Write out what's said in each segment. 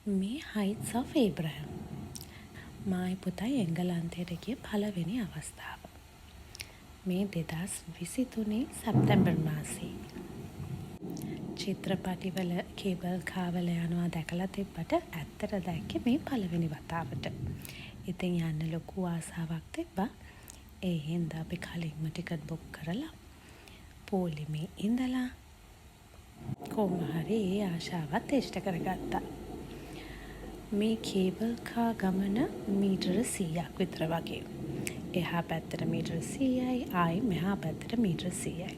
මේ Heights of Abraham. මායි පුතයි එංගලන්තයට ගිය පළවෙනි අවස්ථාව. මේ 2023 සැප්තැම්බර් මාසයේ. චිත්‍රපටිවල කේබල් කාවල යනවා දැකලා තිබ්බට ඇත්තට දැක්කේ මේ පළවෙනි වතාවට. ඉතින් යන්න ලොකු ආසාවක් තිබ්බා. ඒ හින්දා අපි කලින්ම ටිකට් බුක් කරලා පොලිමේ ඉඳලා කොහොම හරි ඒ ආශාවත් ඉෂ්ට කරගත්තා. මේ කේබල් කා ගමන මීටර 100ක් විතර වගේ. එහා පැත්තට මීටර 100යි ආයි මෙහා පැත්තට මීටර 100යි.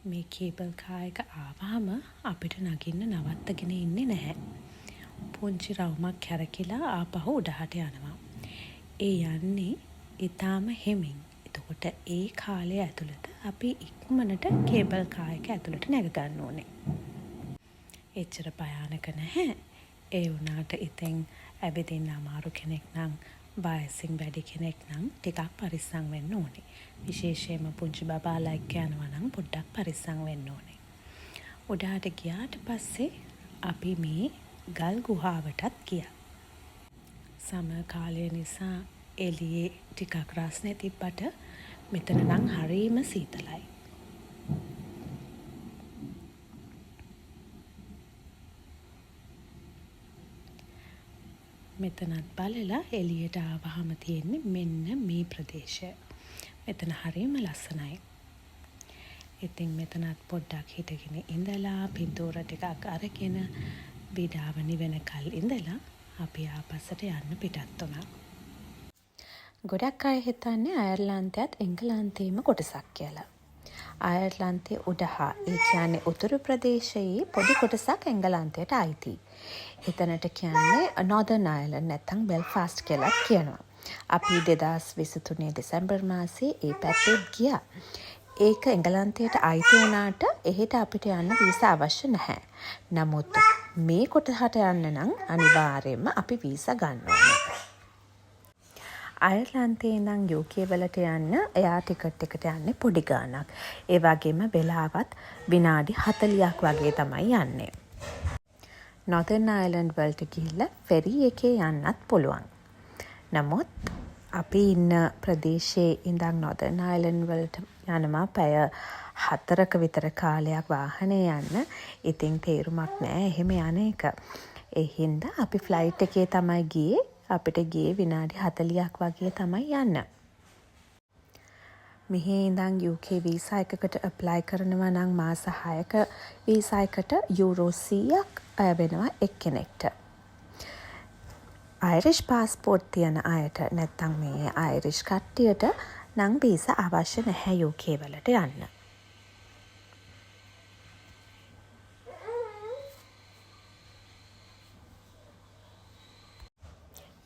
මේ කේබල් කා එක ආවහම අපිට නගින්න නවත්තගෙන ඉන්නේ නැහැ. පුංචි රවුමක් කැරකිලා ආපහු උඩහට යනවා. ඒ යන්නේ ඊටාම හෙමින්. එතකොට ඒ කාලය ඇතුළත අපි ඉක්මනට කේබල් කා එක ඇතුළට නැග ගන්න ඕනේ. එච්චර භයානක නැහැ. ඒ වුණාට ඉතින් ඇවිදින්න අමාරු කෙනෙක් නම් බයසින් වැඩි කෙනෙක් නම් ටිකක් පරිස්සම් වෙන්න ඕනේ. විශේෂයෙන්ම පුංචි බබාලා එක්ක යනවා නම් පොඩ්ඩක් පරිස්සම් වෙන්න ඕනේ. උඩහට ගියාට පස්සේ අපි මේ ගල් ගුහාවටත් ගියා. සමහර කාලය නිසා එළියේ ටිකක් රස්නේ තිබ්බට මෙතන නම් හරිම සීතලයි. මෙතනත් බලලා එළියට ආවහම තියෙන්නේ මෙන්න මේ ප්‍රදේශය. මෙතන හරිම ලස්සනයි. ඉතින් මෙතනත් පොඩ්ඩක් හිටගෙන ඉඳලා පින්තූර ටිකක් අරගෙන විඩාව නිවෙනකල් ඉඳලා අපි ආපස්සට යන්න පිටත් වුණා. ගොඩක් අය හිතන්නේ අයර්ලන්තයත් එංගලන්තයේම කොටසක් කියලා. අයර්ලන්තයේ උඩහා ඒ කියන්නේ උතුරු ප්‍රදේශයේ පොඩි කොටසක් එංගලන්තයට අයිතියි. එතනට කියන්නේ Northern Ireland නැත්නම් Belfast කියලා කියනවා. අපි 2023 දෙසැම්බර් මාසයේ ඒ පැත්තේ ගියා. ඒක එංගලන්තයට අයිති වුණාට එහෙට අපිට යන්න වීසා අවශ්‍ය නැහැ. නමුත් මේ කොටසට යන්න නම් අනිවාර්යයෙන්ම අපි වීසා ගන්න ඕනේ. අයර්ලන්තයේ ඉඳන් UK වලට යන්න එයා ටිකට් එකට යන්නේ පොඩි ගාණක්. ඒ වගේම වෙලාවත් විනාඩි 40ක් වගේ තමයි යන්නේ. Northern Ireland වලට ගිහිල්ලා ෆෙරි එකේ යන්නත් පුළුවන්. නමුත් අපි ඉන්න ප්‍රදේශයේ ඉඳන් Northern Ireland වලට යනවා පැය 4ක විතර කාලයක් වාහනේ යන්න. ඉතින් තේරුමක් නැහැ එහෙම යන එක. ඒ හින්දා අපි ෆ්ලයිට් එකේ තමයි ගියේ. අපිට ගියේ විනාඩි 40ක් වගේ තමයි යන්න. මෙහි ඉඳන් UK වීසා එකකට ඇප්ලයි කරනවා නම් මාස 6ක වීසා එකට යුරෝ 100ක් අය වෙනවා එක්කෙනෙක්ට. අයිරිෂ් පාස්පෝර්ට් තියන අයට නැත්නම් මේ අයිරිෂ් කට්ටියට නම් වීසා අවශ්‍ය නැහැ UK වලට යන්න.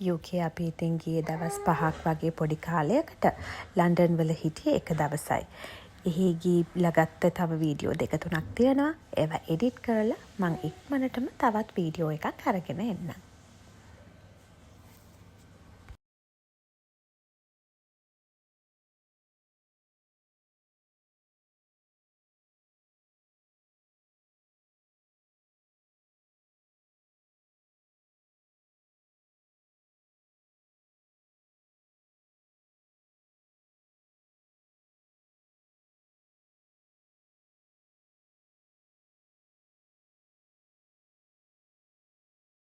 UK අපි ඉතින් ගියේ දවස් 5ක් වගේ පොඩි කාලයකට. ලන්ඩන් වල හිටියේ එක දවසයි. එහි ගිහිල්ලා ගත්ත තව වීඩියෝ 2-3ක් තියෙනවා. ඒවා එඩිට් කරලා මම ඉක්මනටම තවත් වීඩියෝ එකක් අරගෙන එන්නම්.